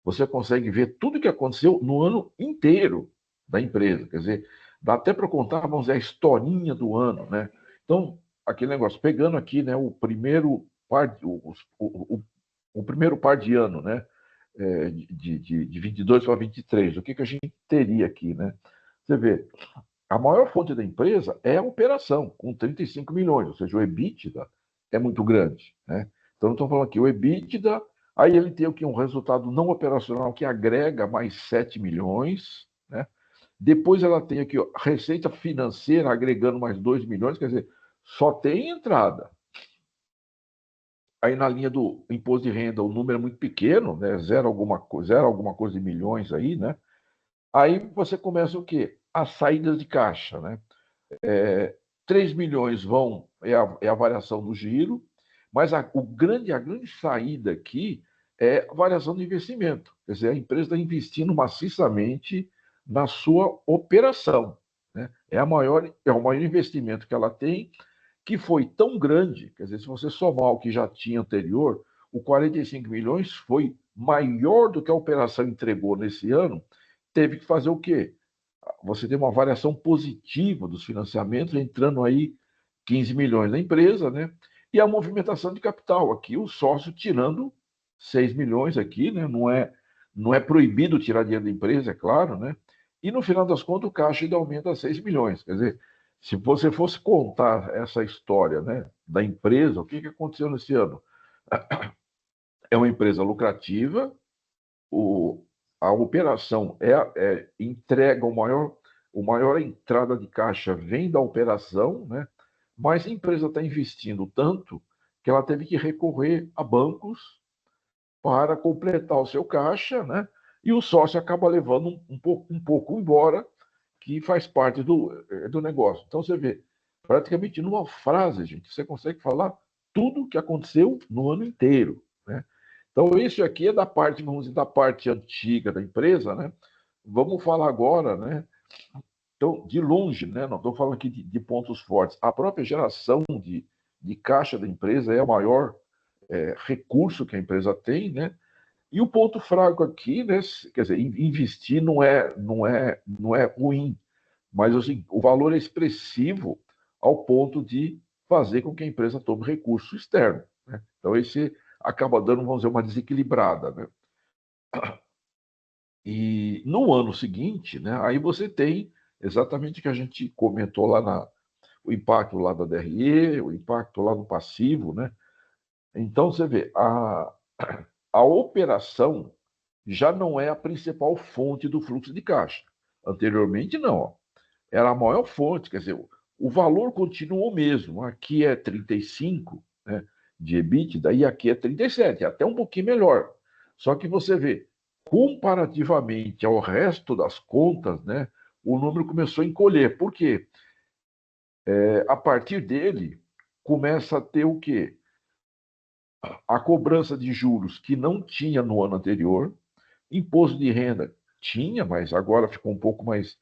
você consegue ver tudo o que aconteceu no ano inteiro da empresa. Quer dizer, dá até para contar, vamos dizer, a historinha do ano, né? Então, aquele negócio, pegando aqui, né, o primeiro par de ano, né, de 22 para 23, o que a gente teria aqui, né? Você vê, a maior fonte da empresa é a operação, com 35 milhões, ou seja, o EBITDA é muito grande, né? Então, estamos falando aqui, o EBITDA, aí ele tem aqui um resultado não operacional que agrega mais 7 milhões, né? Depois ela tem aqui, ó, receita financeira agregando mais 2 milhões, quer dizer, só tem entrada. Aí na linha do imposto de renda o número é muito pequeno, né? Zero alguma coisa de milhões aí, né? Aí você começa o quê? As saídas de caixa, né? 3 milhões é a variação do giro, mas a grande saída aqui é a variação do investimento. Quer dizer, a empresa está investindo maciçamente na sua operação, né? É o maior investimento que ela tem, que foi tão grande, quer dizer, se você somar o que já tinha anterior, o 45 milhões foi maior do que a operação entregou nesse ano, teve que fazer o quê? Você tem uma variação positiva dos financiamentos, entrando aí 15 milhões na empresa, né? E a movimentação de capital, aqui o sócio tirando 6 milhões aqui, né? Não é proibido tirar dinheiro da empresa, é claro, né? E no final das contas o caixa ainda aumenta a 6 milhões. Quer dizer, se você fosse contar essa história, né, da empresa, o que aconteceu nesse ano? É uma empresa lucrativa, a operação entrega o maior entrada de caixa vem da operação, né? Mas a empresa está investindo tanto que ela teve que recorrer a bancos para completar o seu caixa, né? E o sócio acaba levando um pouco embora, que faz parte do negócio. Então você vê, praticamente numa frase, gente, você consegue falar tudo o que aconteceu no ano inteiro, né? Então, isso aqui é da parte, vamos dizer, da parte antiga da empresa, né? Vamos falar agora, né? Então, de longe, né? Não estou falando aqui de pontos fortes. A própria geração de caixa da empresa é o maior recurso que a empresa tem, né? E o ponto fraco aqui, né? Quer dizer, investir não é ruim, mas assim, o valor é expressivo ao ponto de fazer com que a empresa tome recurso externo, né? Então, esse acaba dando, vamos dizer, uma desequilibrada, né? E no ano seguinte, né, aí você tem exatamente o que a gente comentou lá o impacto lá da DRE, o impacto lá no passivo, né? Então você vê, a operação já não é a principal fonte do fluxo de caixa. Anteriormente, não. Ó. Era a maior fonte, quer dizer, o valor continuou o mesmo. Aqui é 35, né, de EBITDA, e aqui é 37, é até um pouquinho melhor. Só que você vê, comparativamente ao resto das contas, né, o número começou a encolher. Por quê? A partir dele, começa a ter o quê? A cobrança de juros que não tinha no ano anterior, imposto de renda tinha, mas agora ficou um pouco mais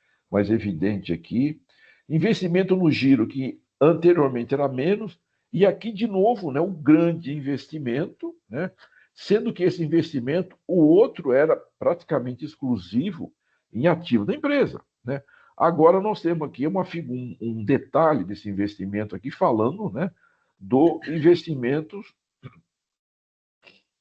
evidente aqui. Investimento no giro, que anteriormente era menos, e aqui, de novo, né, um grande investimento, né, sendo que esse investimento, o outro era praticamente exclusivo em ativo da empresa, né? Agora nós temos aqui um detalhe desse investimento aqui, falando, né, do investimento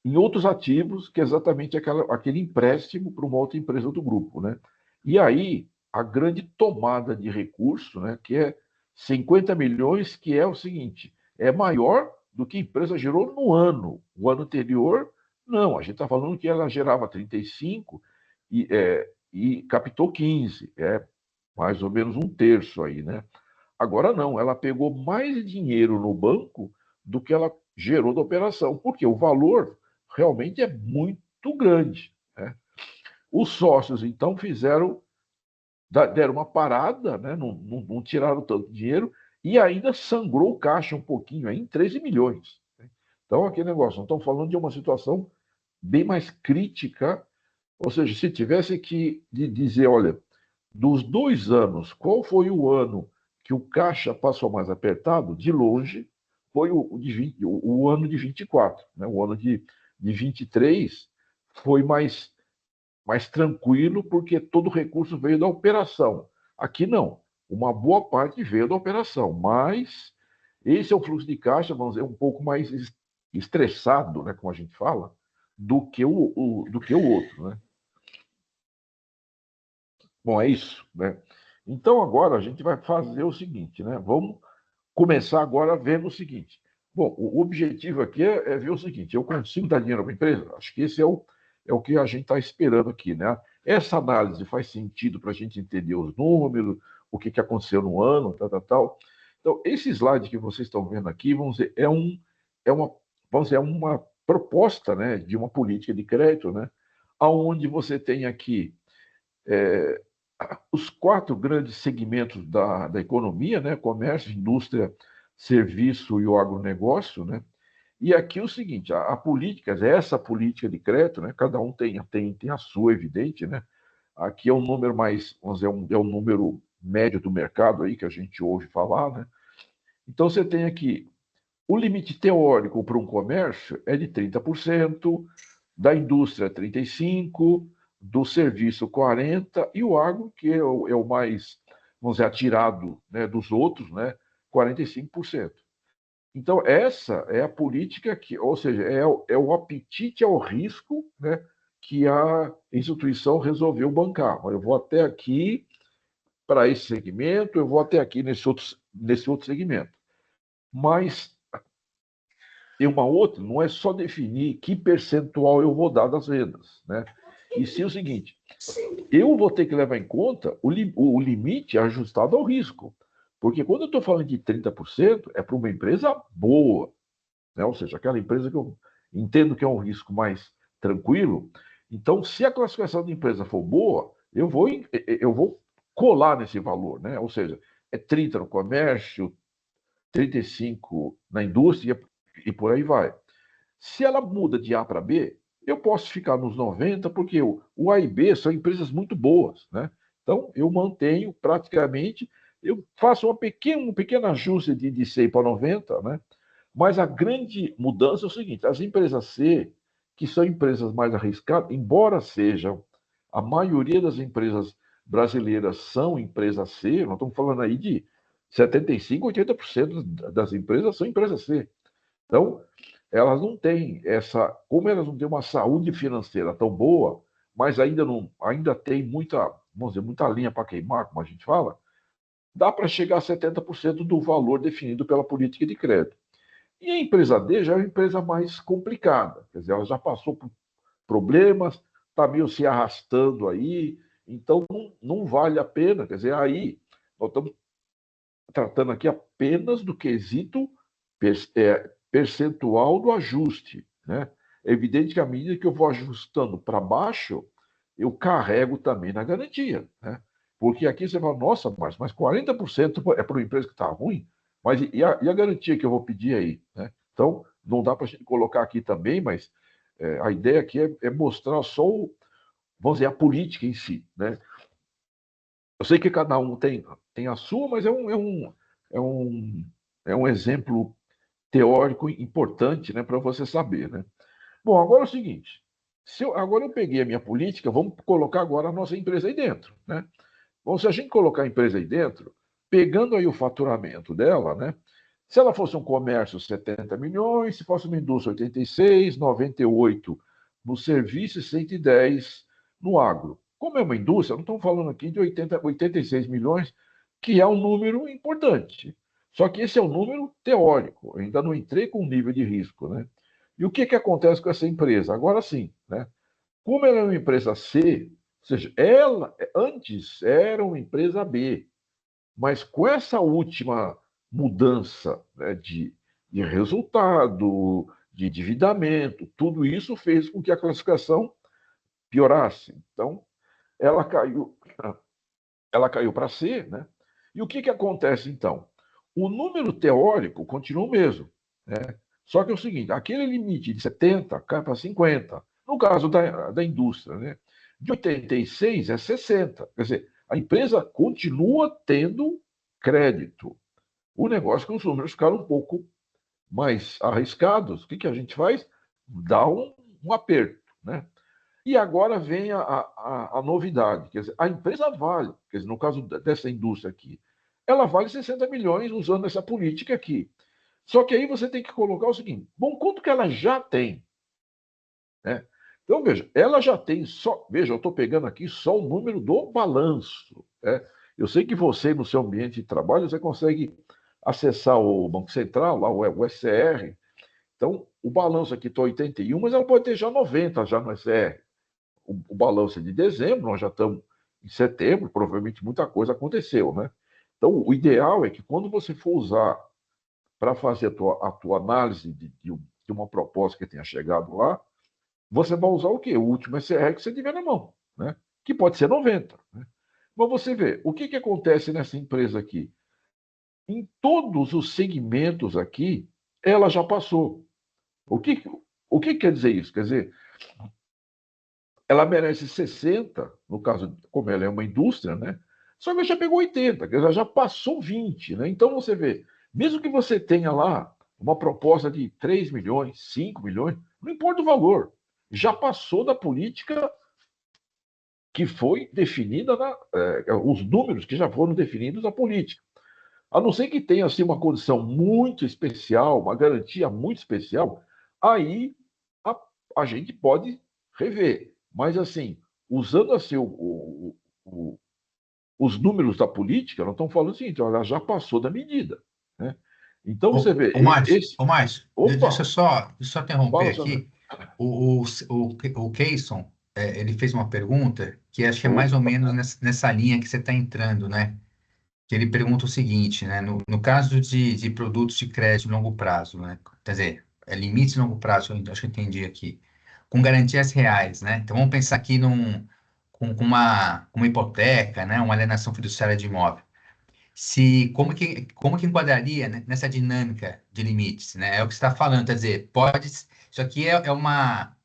em outros ativos, que é exatamente aquele empréstimo para uma outra empresa do grupo, né? E aí, a grande tomada de recurso, né, que é 50 milhões, que é o seguinte, é maior do que a empresa gerou no ano. O ano anterior, não, a gente está falando que ela gerava 35 e captou 15, é mais ou menos um terço aí, né? Agora não, ela pegou mais dinheiro no banco do que ela gerou da operação, porque o valor realmente é muito grande, né? Os sócios, então, deram uma parada, né? Não tiraram tanto dinheiro e ainda sangrou o caixa um pouquinho, aí, em 13 milhões. Então, aquele negócio, nós estamos falando de uma situação bem mais crítica, ou seja, se tivesse que dizer, olha, dos 2 anos, qual foi o ano que o caixa passou mais apertado? De longe, foi o ano de 24, né? O ano de 23 foi mais tranquilo, porque todo o recurso veio da operação. Aqui não. Uma boa parte veio da operação, mas esse é o fluxo de caixa, vamos dizer, um pouco mais estressado, né, como a gente fala, do que o outro, né? Bom, é isso, né? Então agora a gente vai fazer o seguinte, né? Vamos começar agora vendo o seguinte. Bom, o objetivo aqui é ver o seguinte: eu consigo dar dinheiro para a empresa? Acho que esse é o que a gente está esperando aqui, né? Essa análise faz sentido para a gente entender os números, o que aconteceu no ano, tal, tal, tal. Então, esse slide que vocês estão vendo aqui, vamos dizer, é uma proposta, né, de uma política de crédito, né, aonde você tem aqui é, os 4 grandes segmentos da economia, né? Comércio, indústria, serviço e o agronegócio, né? E aqui o seguinte, a política, essa política de crédito, né? Cada um tem a sua, evidente, né? Aqui é um número mais, vamos dizer, é um número médio do mercado aí que a gente ouve falar, né? Então você tem aqui o limite teórico para um comércio é de 30%, da indústria 35%, do serviço 40% e o agro, que é o mais, vamos dizer, atirado, né, dos outros, né, 45%. Então, essa é a política que, ou seja, é o apetite ao risco, né, que a instituição resolveu bancar. Eu vou até aqui para esse segmento, eu vou até aqui nesse outro segmento. Mas tem uma outra, não é só definir que percentual eu vou dar das vendas, né? E sim o seguinte, eu vou ter que levar em conta o limite ajustado ao risco. Porque quando eu estou falando de 30%, é para uma empresa boa, né? Ou seja, aquela empresa que eu entendo que é um risco mais tranquilo. Então, se a classificação de empresa for boa, eu vou colar nesse valor, né? Ou seja, é 30 no comércio, 35 na indústria e por aí vai. Se ela muda de A para B, eu posso ficar nos 90, porque o A e B são empresas muito boas, né? Então, eu mantenho praticamente, eu faço um pequeno ajuste de 100 para 90, né? Mas a grande mudança é o seguinte: as empresas C, que são empresas mais arriscadas, embora sejam a maioria das empresas brasileiras são empresas C, nós estamos falando aí de 75, 80% das empresas são empresas C. Então, elas não têm como elas não têm uma saúde financeira tão boa, mas ainda tem muita, vamos dizer, muita linha para queimar, como a gente fala, dá para chegar a 70% do valor definido pela política de crédito. E a empresa D já é uma empresa mais complicada, quer dizer, ela já passou por problemas, está meio se arrastando aí, então não vale a pena, quer dizer, aí nós estamos tratando aqui apenas do quesito percentual do ajuste, né? É evidente que à medida que eu vou ajustando para baixo, eu carrego também na garantia, né? Porque aqui você fala, nossa, mas 40% é para uma empresa que está ruim, mas e a garantia que eu vou pedir aí, né? Então, não dá para a gente colocar aqui também, mas a ideia aqui é mostrar só, vamos dizer, a política em si, né? Eu sei que cada um tem a sua, mas é um, é um exemplo teórico importante, né, para você saber, né? Bom, agora é o seguinte, agora eu peguei a minha política, vamos colocar agora a nossa empresa aí dentro, né? Bom, se a gente colocar a empresa aí dentro, pegando aí o faturamento dela, né? Se ela fosse um comércio, 70 milhões, se fosse uma indústria, 86, 98 no serviço e 110 no agro. Como é uma indústria, não estamos falando aqui de 86 milhões, que é um número importante. Só que esse é um número teórico, eu ainda não entrei com o nível de risco, né? E o que acontece com essa empresa? Agora sim, né? Como ela é uma empresa C, ou seja, ela antes era uma empresa B, Mas com essa última mudança, né, de resultado, de endividamento, tudo isso fez com que a classificação piorasse. Então, ela caiu, ela caiu para C, né? E o que acontece então? O número teórico continua o mesmo, né? Só que é o seguinte, aquele limite de 70 cai para 50. No caso da indústria, né? De 86 é 60. Quer dizer, a empresa continua tendo crédito. O negócio é que os números ficaram um pouco mais arriscados. O que a gente faz? Dá um aperto, né? E agora vem a novidade, quer dizer, a empresa vale, quer dizer, no caso dessa indústria aqui, ela vale 60 milhões usando essa política aqui. Só que aí você tem que colocar o seguinte, bom, quanto que ela já tem? Né? Então, veja, ela já tem só, veja, eu estou pegando aqui só o número do balanço. Né? Eu sei que você, no seu ambiente de trabalho, você consegue acessar o Banco Central, lá o SCR. Então, o balanço aqui está 81, mas ela pode ter já 90 já no SCR. O balanço é de dezembro, nós já estamos em setembro, provavelmente muita coisa aconteceu, né? Então, o ideal é que quando você for usar para fazer a tua análise de uma proposta que tenha chegado lá, você vai usar o quê? O último SR que você tiver na mão, né? Que pode ser 90. Né? Mas você vê, o que acontece nessa empresa aqui? Em todos os segmentos aqui, ela já passou. O que quer dizer isso? Quer dizer, ela merece 60, no caso, como ela é uma indústria, né? Só que ela já pegou 80, ela já passou 20, né? Então você vê, mesmo que você tenha lá uma proposta de 3 milhões, 5 milhões, não importa o valor, já passou da política que foi definida, os números que já foram definidos na política. A não ser que tenha assim, uma condição muito especial, uma garantia muito especial, aí a, a gente pode rever. Mas, assim, usando assim, os números da política, nós estamos falando o seguinte: olha, ela já passou da medida. Né? Então, você vê, Márcio, Opa, deixa eu só interromper fala, Sandra. aqui. O Keyson, ele fez uma pergunta que acho que é mais ou Opa, menos nessa linha que você está entrando, né? Que ele pergunta o seguinte, né? No caso de produtos de crédito de longo prazo, né? Quer dizer, limite de longo prazo, eu acho que eu entendi aqui, com garantias reais, né? Então vamos pensar aqui com uma hipoteca, né? Uma alienação fiduciária de imóvel. Como que enquadraria, né, nessa dinâmica de limites, né? É o que você está falando, quer dizer, isso aqui é uma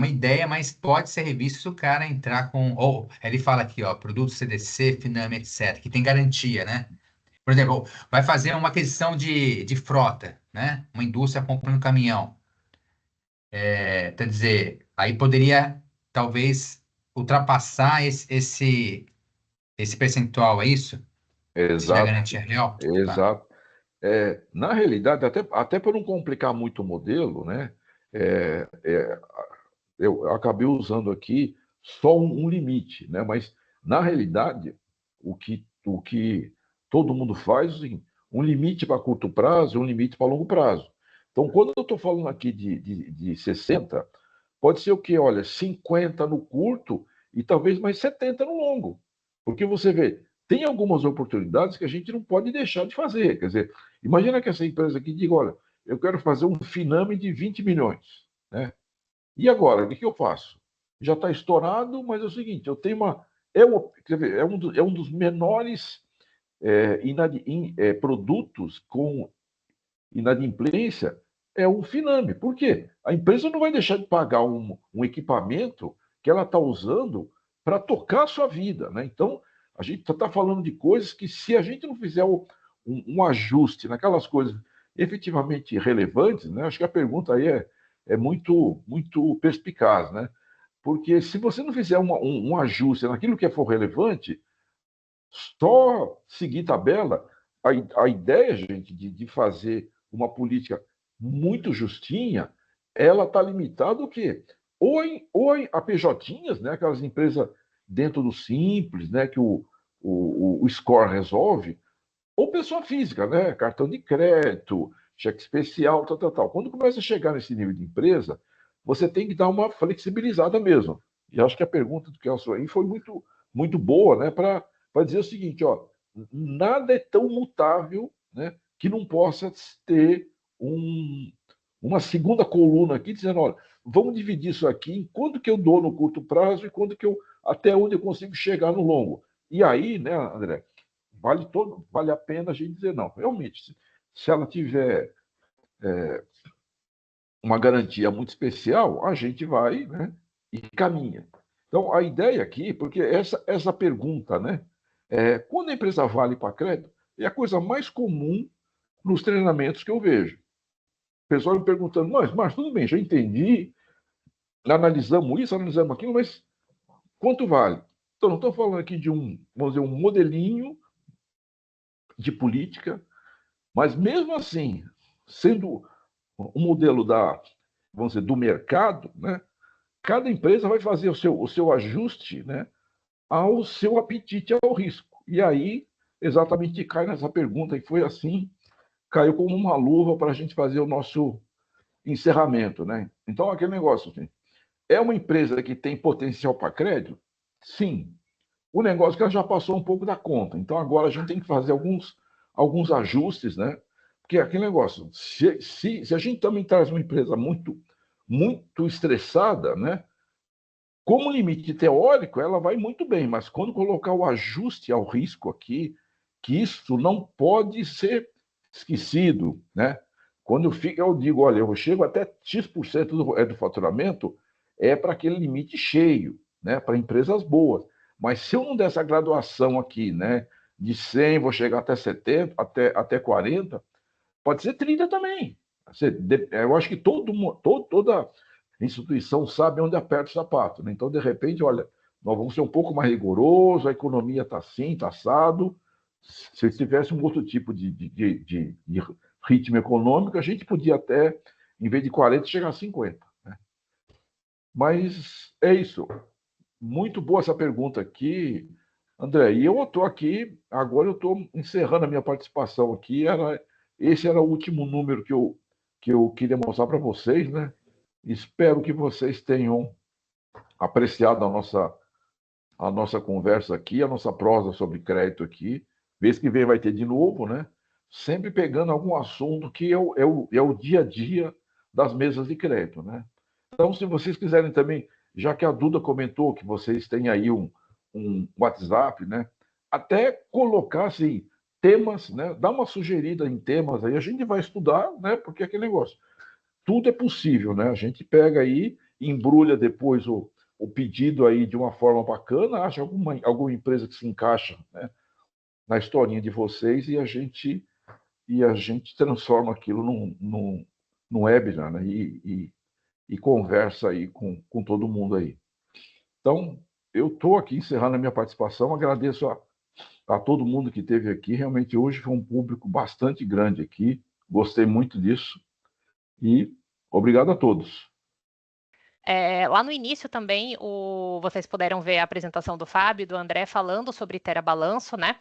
ideia, mas pode ser revisto se o cara entrar ou ele fala aqui, ó, produto CDC, Finame, etc., que tem garantia, né? Por exemplo, vai fazer uma aquisição de frota, né? Uma indústria comprando um caminhão. Quer dizer, aí poderia talvez ultrapassar esse percentual, é isso? Se tiver exato, garantia real? Tá. exato. Na realidade, até para não complicar muito o modelo, né? É, é, eu acabei usando aqui só um limite, né? Mas na realidade, o que todo mundo faz, assim, um limite para curto prazo e um limite para longo prazo. Então, quando eu estou falando aqui de 60, pode ser o quê? Olha, 50 no curto e talvez mais 70 no longo. Porque você vê, tem algumas oportunidades que a gente não pode deixar de fazer. Quer dizer, imagina que essa empresa aqui diga, olha, eu quero fazer um Finame de 20 milhões, né? E agora, o que eu faço? Já está estourado, mas é o seguinte, eu tenho uma. Quer ver, é um dos menores produtos com inadimplência, é um Finame. Por quê? A empresa não vai deixar de pagar um equipamento que ela está usando para tocar a sua vida. Né? Então, a gente está falando de coisas que, se a gente não fizer um ajuste naquelas coisas efetivamente relevantes, né? Acho que a pergunta aí é muito, muito perspicaz, né? Porque se você não fizer um ajuste naquilo que for relevante, só seguir tabela, a ideia, gente, de fazer uma política muito justinha, ela está limitada o quê? Ou em a PJinhas, né, aquelas empresas dentro do Simples, né, que o score resolve, ou pessoa física, né, cartão de crédito, cheque especial, tal, tal, tal. Quando começa a chegar nesse nível de empresa, você tem que dar uma flexibilizada mesmo. E acho que a pergunta do Kelson aí foi muito, muito boa, né, para dizer o seguinte, ó, nada é tão mutável, né, que não possa ter uma segunda coluna aqui dizendo, olha, vamos dividir isso aqui em quanto que eu dou no curto prazo e quanto que até onde eu consigo chegar no longo. E aí, né, André, vale a pena a gente dizer, não, realmente, se ela tiver uma garantia muito especial, a gente vai, né, e caminha. Então, a ideia aqui, porque essa pergunta, né, quando a empresa vale para crédito, é a coisa mais comum nos treinamentos que eu vejo. O pessoal me perguntando, mas tudo bem, já entendi, analisamos isso, analisamos aquilo, mas quanto vale? Então, não estou falando aqui de vamos dizer, um modelinho de política, mas mesmo assim, sendo um modelo vamos dizer, do mercado, né, cada empresa vai fazer o seu ajuste, né, ao seu apetite ao risco. E aí, exatamente cai nessa pergunta, e foi assim, caiu como uma luva para a gente fazer o nosso encerramento, né? Então, aquele negócio, assim, é uma empresa que tem potencial para crédito? Sim. O negócio é que ela já passou um pouco da conta. Então, agora a gente tem que fazer alguns ajustes, né? Porque aquele negócio, se a gente também traz uma empresa muito estressada, né? Como limite teórico, ela vai muito bem, mas quando colocar o ajuste ao risco aqui, que isso não pode ser esquecido, né? Quando eu digo, olha, eu chego até X% do faturamento, é para aquele limite cheio, né? Para empresas boas. Mas se eu não der essa graduação aqui, né? De 100, vou chegar até 70, até 40, pode ser 30 também. Eu acho que toda instituição sabe onde aperta o sapato, né? Então, de repente, olha, nós vamos ser um pouco mais rigorosos, a economia está assim, está assado. Se tivesse um outro tipo de ritmo econômico, a gente podia até, em vez de 40, chegar a 50. Né? Mas é isso. Muito boa essa pergunta aqui, André. E eu estou aqui, agora eu estou encerrando a minha participação aqui. Esse era o último número que eu queria mostrar para vocês, né? Espero que vocês tenham apreciado a nossa conversa aqui, a nossa prosa sobre crédito aqui. Vez que vem vai ter de novo, né? Sempre pegando algum assunto que é o dia a dia das mesas de crédito, né? Então, se vocês quiserem também, já que a Duda comentou que vocês têm aí um WhatsApp, né? Até colocar assim, temas, né? Dá uma sugerida em temas aí, a gente vai estudar, né? Porque é aquele negócio. Tudo é possível, né? A gente pega aí, embrulha depois o pedido aí de uma forma bacana, acha alguma empresa que se encaixa, né, na historinha de vocês e a gente transforma aquilo num webinar, né? E conversa aí com todo mundo aí. Então, eu estou aqui encerrando a minha participação, agradeço a todo mundo que esteve aqui. Realmente hoje foi um público bastante grande aqui, gostei muito disso e obrigado a todos. Lá no início também, vocês puderam ver a apresentação do Fábio e do André falando sobre TeraBalanço, né?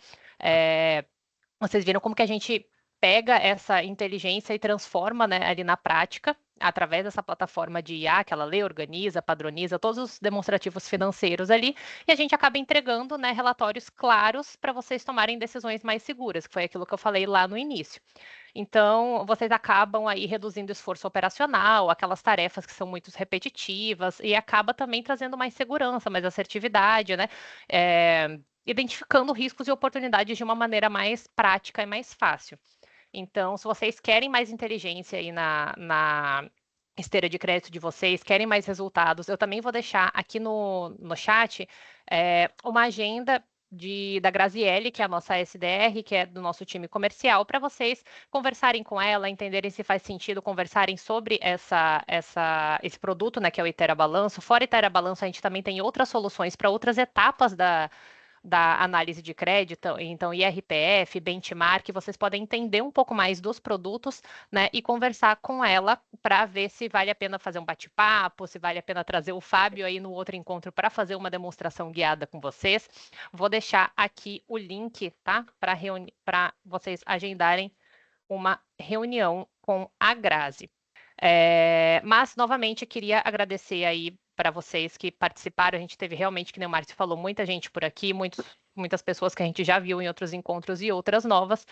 Vocês viram como que a gente pega essa inteligência e transforma, né, ali na prática, através dessa plataforma de IA, que ela lê, organiza, padroniza todos os demonstrativos financeiros ali, e a gente acaba entregando, né, relatórios claros para vocês tomarem decisões mais seguras, que foi aquilo que eu falei lá no início. Então, vocês acabam aí reduzindo o esforço operacional, aquelas tarefas que são muito repetitivas, e acaba também trazendo mais segurança, mais assertividade, né? Identificando riscos e oportunidades de uma maneira mais prática e mais fácil. Então, se vocês querem mais inteligência aí na esteira de crédito de vocês, querem mais resultados, eu também vou deixar aqui no chat uma agenda da Graziele, que é a nossa SDR, que é do nosso time comercial, para vocês conversarem com ela, entenderem se faz sentido conversarem sobre esse produto, né, que é o Itera Balanço. Fora Itera Balanço, a gente também tem outras soluções para outras etapas da análise de crédito, então IRPF, benchmark, vocês podem entender um pouco mais dos produtos, né, e conversar com ela para ver se vale a pena fazer um bate-papo, se vale a pena trazer o Fábio aí no outro encontro para fazer uma demonstração guiada com vocês. Vou deixar aqui o link, tá, para vocês agendarem uma reunião com a Grazi. Mas, novamente, queria agradecer aí para vocês que participaram. A gente teve realmente, que nem o Márcio falou, muita gente por aqui, muitas pessoas que a gente já viu em outros encontros e outras novas.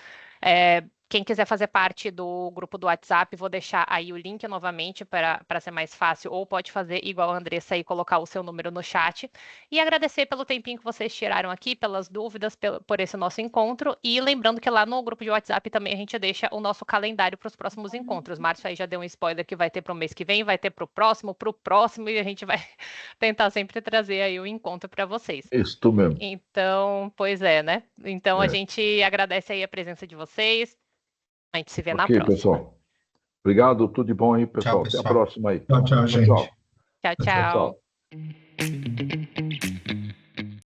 Quem quiser fazer parte do grupo do WhatsApp, vou deixar aí o link novamente para ser mais fácil, ou pode fazer igual a Andressa e colocar o seu número no chat. E agradecer pelo tempinho que vocês tiraram aqui, pelas dúvidas, por esse nosso encontro. E lembrando que lá no grupo de WhatsApp também a gente deixa o nosso calendário para os próximos encontros. Márcio aí já deu um spoiler que vai ter para o mês que vem, vai ter para o próximo, e a gente vai tentar sempre trazer aí o encontro para vocês. Isso mesmo. Então, pois é, né? Então a gente agradece aí a presença de vocês. A gente se vê na próxima. Pessoal. Obrigado, tudo de bom aí, pessoal. Tchau, pessoal. Até a próxima aí. Tchau, gente. Tchau, tchau. Tchau.